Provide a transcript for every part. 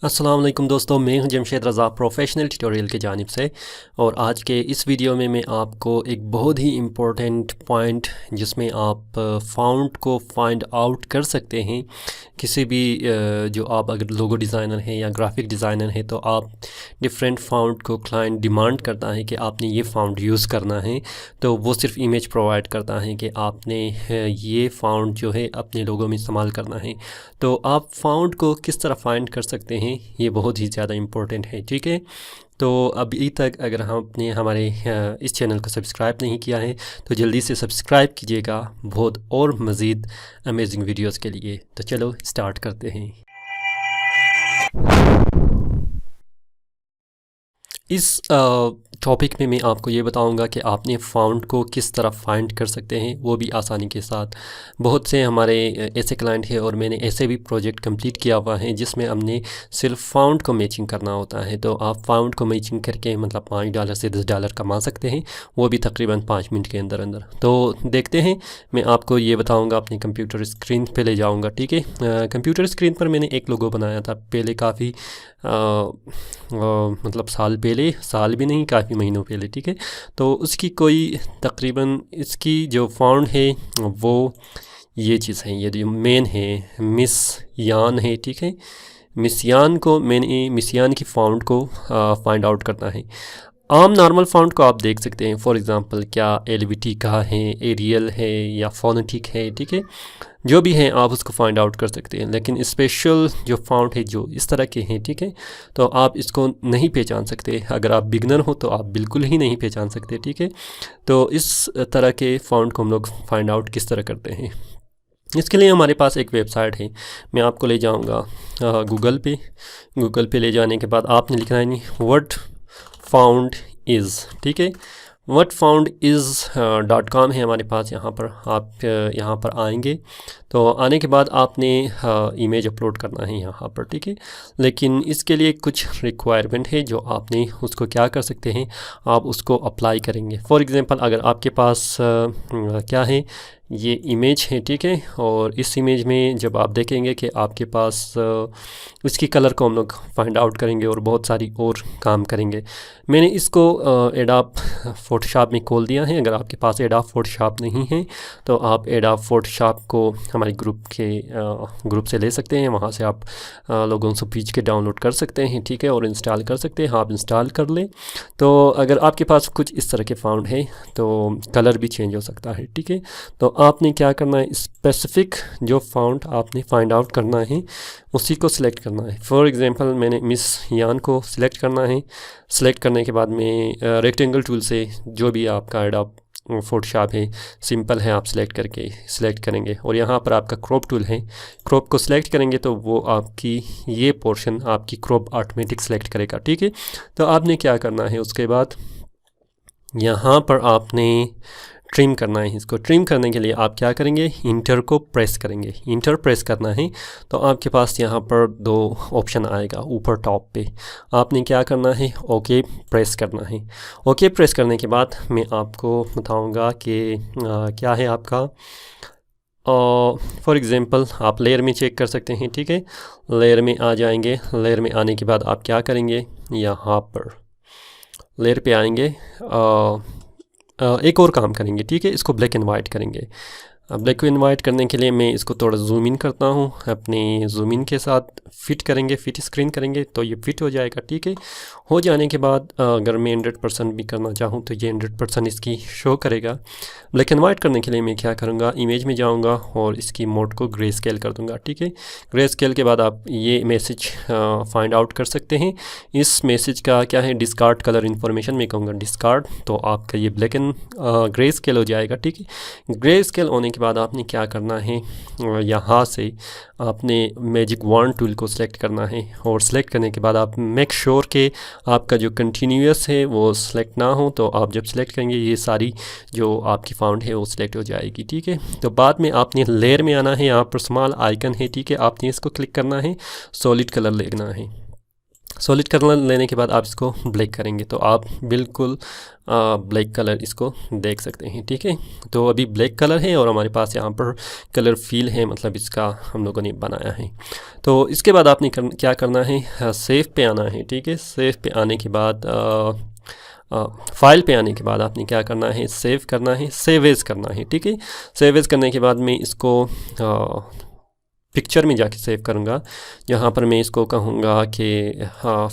अस्सलाम वालेकुम दोस्तों, मैं हूं जमशेद रज़ा प्रोफेशनल ट्यूटोरियल की जानिब से। और आज के इस वीडियो में मैं आपको एक बहुत ही इम्पोर्टेंट पॉइंट जिसमें आप फ़ॉन्ट को फाइंड आउट कर सकते हैं। किसी भी जो आप अगर लोगो डिज़ाइनर हैं या ग्राफिक डिज़ाइनर हैं तो आप डिफरेंट फ़ॉन्ट को क्लाइंट डिमांड करता है कि आपने ये फ़ॉन्ट यूज़ करना है, तो वो सिर्फ इमेज प्रोवाइड करता है कि आपने ये फ़ॉन्ट जो है अपने लोगों में इस्तेमाल करना है। तो आप फ़ॉन्ट को किस तरह फाइंड कर सकते हैं, ये बहुत ही ज़्यादा इम्पोर्टेंट है। ठीक है, तो अभी तक अगर आपने हमारे इस चैनल को सब्सक्राइब नहीं किया है तो जल्दी से सब्सक्राइब कीजिएगा बहुत और मज़ीद अमेजिंग वीडियोस के लिए। तो चलो स्टार्ट करते हैं। इस टॉपिक में मैं आपको ये बताऊंगा कि आपने फ़ॉन्ट को किस तरह फाइंड कर सकते हैं, वो भी आसानी के साथ। बहुत से हमारे ऐसे क्लाइंट हैं और मैंने ऐसे भी प्रोजेक्ट कंप्लीट किया हुआ है जिसमें हमने सिर्फ फ़ॉन्ट को मैचिंग करना होता है। तो आप फ़ॉन्ट को मैचिंग करके मतलब $5 से $10 कमा सकते हैं, वो भी तकरीबन 5 मिनट के अंदर अंदर। तो देखते हैं, मैं आपको ये बताऊँगा, अपनी कंप्यूटर स्क्रीन पर ले जाऊँगा। ठीक है, कंप्यूटर स्क्रीन पर मैंने एक लोगो बनाया था पहले, काफ़ी मतलब साल भी नहीं, काफ़ी महीनों पहले। ठीक है, तो उसकी कोई तकरीबन इसकी जो फ़ॉन्ट है वो ये चीज़ है, ये जो मेन है मिस यान है। ठीक है, मिस यान को मैंने मिस यान की फ़ॉन्ट को फाइंड आउट करना है। आम नॉर्मल फ़ॉन्ट को आप देख सकते हैं, फॉर एग्ज़ाम्पल क्या एलवीटी का है, एरियल है या फोनेटिक है। ठीक है, जो भी हैं आप उसको फाइंड आउट कर सकते हैं। लेकिन स्पेशल जो फ़ॉन्ट है जो इस तरह के हैं, ठीक है, तो आप इसको नहीं पहचान सकते। अगर आप बिगनर हो तो आप बिल्कुल ही नहीं पहचान सकते। ठीक है, तो इस तरह के फ़ॉन्ट को हम लोग फाइंड आउट किस तरह करते हैं, इसके लिए हमारे पास एक वेबसाइट है। मैं आपको ले जाऊंगा गूगल पे ले जाने के बाद आपने लिखना है नहीं व्हाट फाउंड इज़। ठीक है, whatfoundis.com है हमारे पास। यहाँ पर आप यहाँ पर आएंगे तो आने के बाद आपने इमेज अपलोड करना है यहाँ पर। ठीक है, लेकिन इसके लिए कुछ रिक्वायरमेंट है जो आपने उसको क्या कर सकते हैं, आप उसको अप्लाई करेंगे। फॉर एग्ज़ाम्पल अगर आपके पास क्या है, ये इमेज है। ठीक है, और इस इमेज में जब आप देखेंगे कि आपके पास इसकी कलर को हम लोग फाइंड आउट करेंगे और बहुत सारी और काम करेंगे। मैंने इसको एडोब फोटोशॉप में खोल दिया है। अगर आपके पास एडोब फोटोशॉप नहीं है तो आप एडोब फोटोशॉप को हमारे ग्रुप से ले सकते हैं, वहाँ से आप लोगों से पूछ के डाउनलोड कर सकते हैं। ठीक है, और इंस्टॉल कर सकते हैं। आप इंस्टॉल कर लें तो अगर आपके पास कुछ इस तरह के फ़ॉन्ट है तो कलर भी चेंज हो सकता है। ठीक है, तो आपने क्या करना है, स्पेसिफ़िक जो फ़ॉन्ट आपने फाइंड आउट करना है उसी को सिलेक्ट करना है। फॉर एग्ज़ाम्पल मैंने मिस यान को सिलेक्ट करना है। सिलेक्ट करने के बाद में रेक्टेंगल टूल से जो भी आपका एडोब फोटोशॉप है सिंपल है, आप सिलेक्ट करेंगे और यहाँ पर आपका क्रॉप टूल है, क्रॉप को सिलेक्ट करेंगे तो वो आपकी ये पोर्शन आपकी क्रॉप ऑटोमेटिक सिलेक्ट करेगा। ठीक है, तो आपने क्या करना है, उसके बाद यहाँ पर आपने ट्रिम करना है। इसको ट्रिम करने के लिए आप क्या करेंगे, इंटर को प्रेस करेंगे। इंटर प्रेस करना है तो आपके पास यहाँ पर 2 ऑप्शन आएगा ऊपर टॉप पे। आपने क्या करना है, ओके प्रेस करना है। ओके प्रेस करने के बाद मैं आपको बताऊंगा कि क्या है आपका। फॉर एग्ज़ाम्पल आप लेयर में चेक कर सकते हैं। ठीक है, लेयर में आ जाएंगे। लेयर में आने के बाद आप क्या करेंगे, यहाँ पर लेयर पे आएंगे, एक और काम करेंगे। ठीक है, इसको ब्लैक एंड वाइट करेंगे। ब्लैक एंड वाइट करने के लिए मैं इसको थोड़ा जूम इन करता हूँ, अपनी जूम इन के साथ फिट करेंगे, फिट स्क्रीन करेंगे तो ये फिट हो जाएगा। ठीक है, हो जाने के बाद अगर मैं 100% भी करना चाहूँ तो ये 100% इसकी शो करेगा। ब्लैक एंड वाइट करने के लिए मैं क्या करूँगा, इमेज में जाऊँगा और इसकी मोड को ग्रे स्केल कर दूँगा। ठीक है, ग्रे स्केल के बाद आप ये मैसेज फाइंड आउट कर सकते हैं। इस मैसेज का क्या है, डिस्कार्ड कलर इन्फॉर्मेशन में कहूँगा डिस्कार्ड, तो आपका ये ब्लैक एंड ग्रे स्केल हो जाएगा। ठीक है, ग्रे स्केल होने के बाद आपने क्या करना है, यहाँ से आपने मैजिक वॉन्ड टूल को सिलेक्ट करना है और सिलेक्ट करने के बाद आप मेक श्योर के आपका जो कंटिन्यूस है वो सिलेक्ट ना हो। तो आप जब सिलेक्ट करेंगे ये सारी जो आपकी फ़ॉन्ट है वो सिलेक्ट हो जाएगी। ठीक है, तो बाद में आपने लेयर में आना है, यहाँ पर स्मॉल आइकन है। ठीक है, आपने इसको क्लिक करना है, सॉलिड कलर लेना है। सॉलिड कलर लेने के बाद आप इसको ब्लैक करेंगे तो आप बिल्कुल ब्लैक कलर इसको देख सकते हैं, ठीक है। तो अभी ब्लैक कलर है और हमारे पास यहाँ पर कलर फील है, मतलब इसका हम लोगों ने बनाया है। तो इसके बाद आपने क्या करना है, सेव पे आना है, ठीक है। सेव पे आने के बाद फाइल पे आने के बाद आपने क्या करना है, सेव करना है, सेव एज करना है, ठीक है। सेव एज करने के बाद मैं इसको पिक्चर में जाके सेव करूँगा। यहाँ पर मैं इसको कहूँगा कि हाँ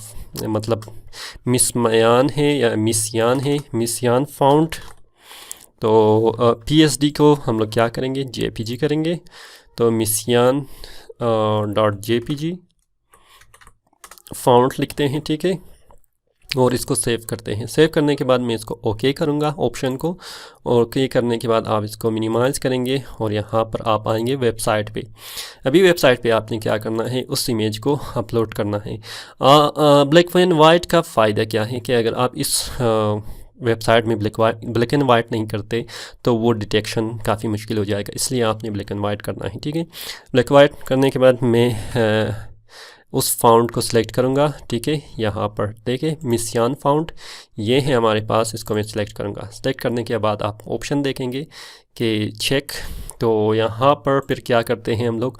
मतलब मिसयान है या मिसयान है, मिसयान फाउंट। तो PSD को हम लोग क्या करेंगे, JPG करेंगे। तो मिसयान .jpg फाउंट लिखते हैं, ठीक है, और इसको सेव करते हैं। सेव करने के बाद मैं इसको ओके करूँगा ऑप्शन को। ओके करने के बाद आप इसको मिनिमाइज़ करेंगे और यहाँ पर आप आएंगे वेबसाइट पे। अभी वेबसाइट पे आपने क्या करना है, उस इमेज को अपलोड करना है। ब्लैक एंड वाइट का फ़ायदा क्या है कि अगर आप इस वेबसाइट में ब्लैक एंड वाइट नहीं करते तो वो डिटेक्शन काफ़ी मुश्किल हो जाएगा, इसलिए आपने ब्लैक एंड वाइट करना है, ठीक है। ब्लैक वाइट करने के बाद मैं उस फाउंट को सिलेक्ट करूँगा, ठीक है। यहाँ पर देखें मिसयान फाउंट ये है हमारे पास, इसको मैं सिलेक्ट करूँगा। सिलेक्ट करने के बाद आप ऑप्शन देखेंगे कि चेक। तो यहाँ पर फिर क्या करते हैं हम लोग,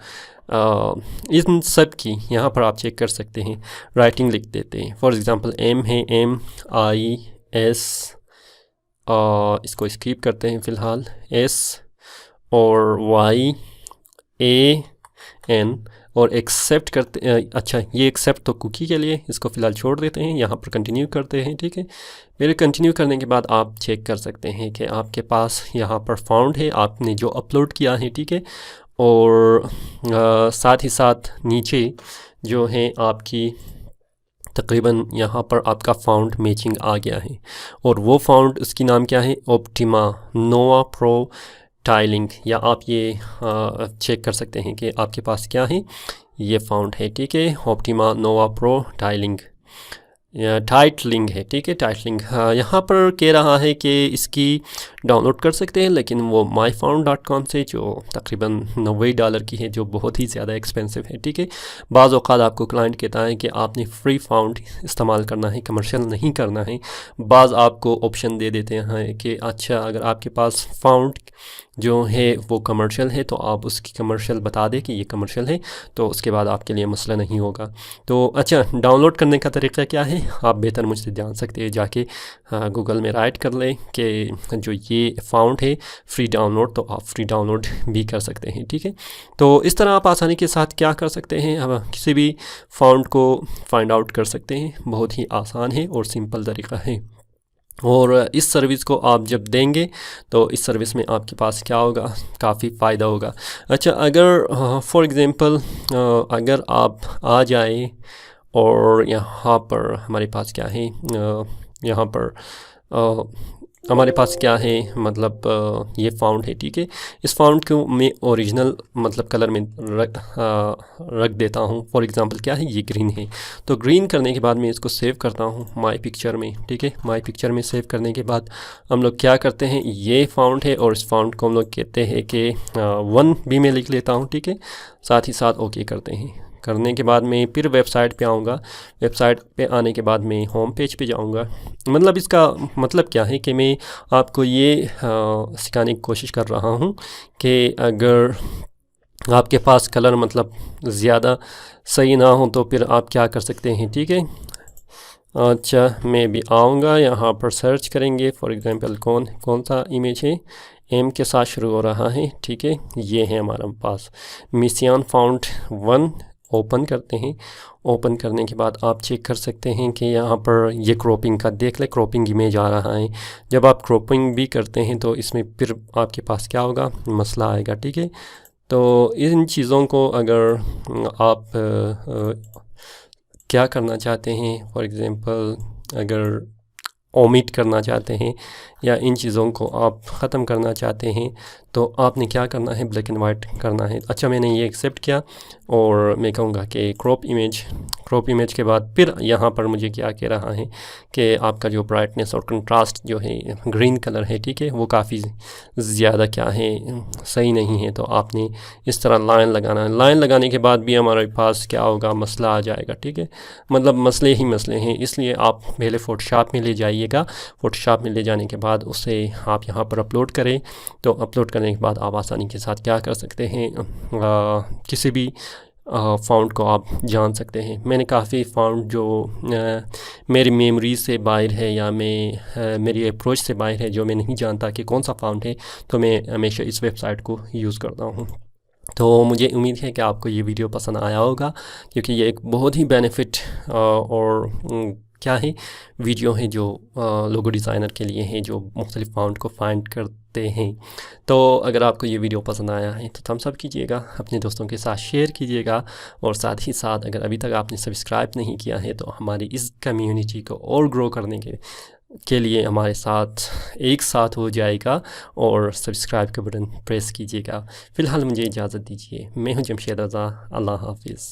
इन सब की यहाँ पर आप चेक कर सकते हैं, राइटिंग लिख देते हैं। फॉर एग्ज़ाम्पल M है, MIS, इसको स्किप करते हैं फ़िलहाल, S और YAN और एक्सेप्ट करते, अच्छा ये एक्सेप्ट तो कुकी के लिए, इसको फ़िलहाल छोड़ देते हैं। यहाँ पर कंटिन्यू करते हैं, ठीक है। फिर कंटिन्यू करने के बाद आप चेक कर सकते हैं कि आपके पास यहाँ पर फाउंड है, आपने जो अपलोड किया है, ठीक है। और साथ ही साथ नीचे जो है आपकी तकरीबन यहाँ पर आपका फाउंड मैचिंग आ गया है। और वो फाउंड, उसकी नाम क्या है, ऑप्टिमा नोवा प्रो टाइलिंग, या आप ये चेक कर सकते हैं कि आपके पास क्या है, ये फाउंड है, ठीक है। ऑप्टिमा नोवा प्रो टाइलिंग या टाइटलिंग है, ठीक है, टाइटलिंग। यहाँ पर कह रहा है कि इसकी डाउनलोड कर सकते हैं, लेकिन वो myfound.com से जो तकरीबन $90 की है, जो बहुत ही ज़्यादा एक्सपेंसिव है, ठीक है। बाज़ औक़ात आपको क्लाइंट कहता है कि आपने फ्री फाउंड इस्तेमाल करना है, कमर्शियल नहीं करना है। बाज़ आपको ऑप्शन दे देते हैं कि अच्छा अगर आपके पास फाउंड जो है वो कमर्शियल है तो आप उसकी कमर्शियल बता दें कि ये कमर्शियल है, तो उसके बाद आपके लिए मसला नहीं होगा। तो अच्छा डाउनलोड करने का तरीका क्या है, आप बेहतर मुझसे जान सकते हैं, जाके गूगल में राइट कर लें कि जो ये फाउंड है फ्री डाउनलोड, तो आप फ्री डाउनलोड भी कर सकते हैं, ठीक है। तो इस तरह आप आसानी के साथ क्या कर सकते हैं, हम किसी भी फाउंड को फाइंड आउट कर सकते हैं। बहुत ही आसान है और सिंपल तरीका है। और इस सर्विस को आप जब देंगे तो इस सर्विस में आपके पास क्या होगा, काफ़ी फ़ायदा होगा। अच्छा अगर फॉर एग्ज़ाम्पल अगर आप आ जाए और यहाँ पर हमारे पास क्या है, यहाँ पर हमारे पास क्या है, मतलब ये फाउंड है, ठीक है। इस फाउंड को मैं ओरिजिनल मतलब कलर में रख देता हूँ। फॉर एग्ज़ाम्पल क्या है, ये ग्रीन है, तो ग्रीन करने के बाद मैं इसको सेव करता हूँ माय पिक्चर में, ठीक है। माय पिक्चर में सेव करने के बाद हम लोग क्या करते हैं, ये फाउंड है और इस फाउंड को हम लोग कहते हैं कि 1B में लिख लेता हूँ, ठीक है। साथ ही साथ ओके करते हैं। करने के बाद मैं फिर वेबसाइट पे आऊँगा। वेबसाइट पे आने के बाद मैं होम पेज पे जाऊँगा। मतलब इसका मतलब क्या है कि मैं आपको ये सिखाने की कोशिश कर रहा हूँ कि अगर आपके पास कलर मतलब ज़्यादा सही ना हो तो फिर आप क्या कर सकते हैं, ठीक है। अच्छा मैं भी आऊँगा, यहाँ पर सर्च करेंगे। फॉर एग्ज़ाम्पल कौन सा इमेज है, M के साथ शुरू हो रहा है, ठीक है। ये है हमारे पास मिसयान फाउंड 1। ओपन करते हैं। ओपन करने के बाद आप चेक कर सकते हैं कि यहाँ पर ये क्रॉपिंग का देख ले, क्रॉपिंग इमेज आ रहा है। जब आप क्रॉपिंग भी करते हैं तो इसमें फिर आपके पास क्या होगा, मसला आएगा, ठीक है। तो इन चीज़ों को अगर आप क्या करना चाहते हैं, फॉर एग्ज़ाम्पल अगर ओमिट करना चाहते हैं या इन चीज़ों को आप ख़त्म करना चाहते हैं तो आपने क्या करना है, ब्लैक एंड वाइट करना है। अच्छा, मैंने ये एक्सेप्ट किया और मैं कहूँगा कि क्रॉप इमेज के बाद फिर यहाँ पर मुझे क्या कह रहा है कि आपका जो ब्राइटनेस और कंट्रास्ट जो है ग्रीन कलर है, ठीक है, वो काफ़ी ज़्यादा क्या है, सही नहीं है। तो आपने इस तरह लाइन लगाना है। लाइन लगाने के बाद भी हमारे पास क्या होगा, मसला आ जाएगा, ठीक है, मतलब मसले ही मसले हैं। इसलिए आप पहले फ़ोटोशॉप में ले जाइएगा। फ़ोटोशॉप में ले जाने के बाद उसे आप यहाँ पर अपलोड करें। तो अपलोड करने के बाद आप आसानी के साथ क्या कर सकते हैं, किसी भी फ़ॉन्ट को आप जान सकते हैं। मैंने काफ़ी फ़ॉन्ट जो मेरी मेमोरी से बाहर है या मेरी अप्रोच से बाहर है, जो मैं नहीं जानता कि कौन सा फ़ॉन्ट है, तो मैं हमेशा इस वेबसाइट को यूज़ करता हूँ। तो मुझे उम्मीद है कि आपको ये वीडियो पसंद आया होगा, क्योंकि ये एक बहुत ही बेनिफिट और क्या है, वीडियो है जो लोगो डिज़ाइनर के लिए है, जो मुख्तलिफ फ़ॉन्ट को फाइंड करते हैं। तो अगर आपको ये वीडियो पसंद आया है तो थम्स अप कीजिएगा, अपने दोस्तों के साथ शेयर कीजिएगा, और साथ ही साथ अगर अभी तक आपने सब्सक्राइब नहीं किया है तो हमारी इस कम्युनिटी को और ग्रो करने के लिए हमारे साथ एक साथ हो जाएगा और सब्सक्राइब का बटन प्रेस कीजिएगा। फ़िलहाल मुझे इजाज़त दीजिए। मैं हूं जमशेद रज़ा। अल्लाह हाफिज़।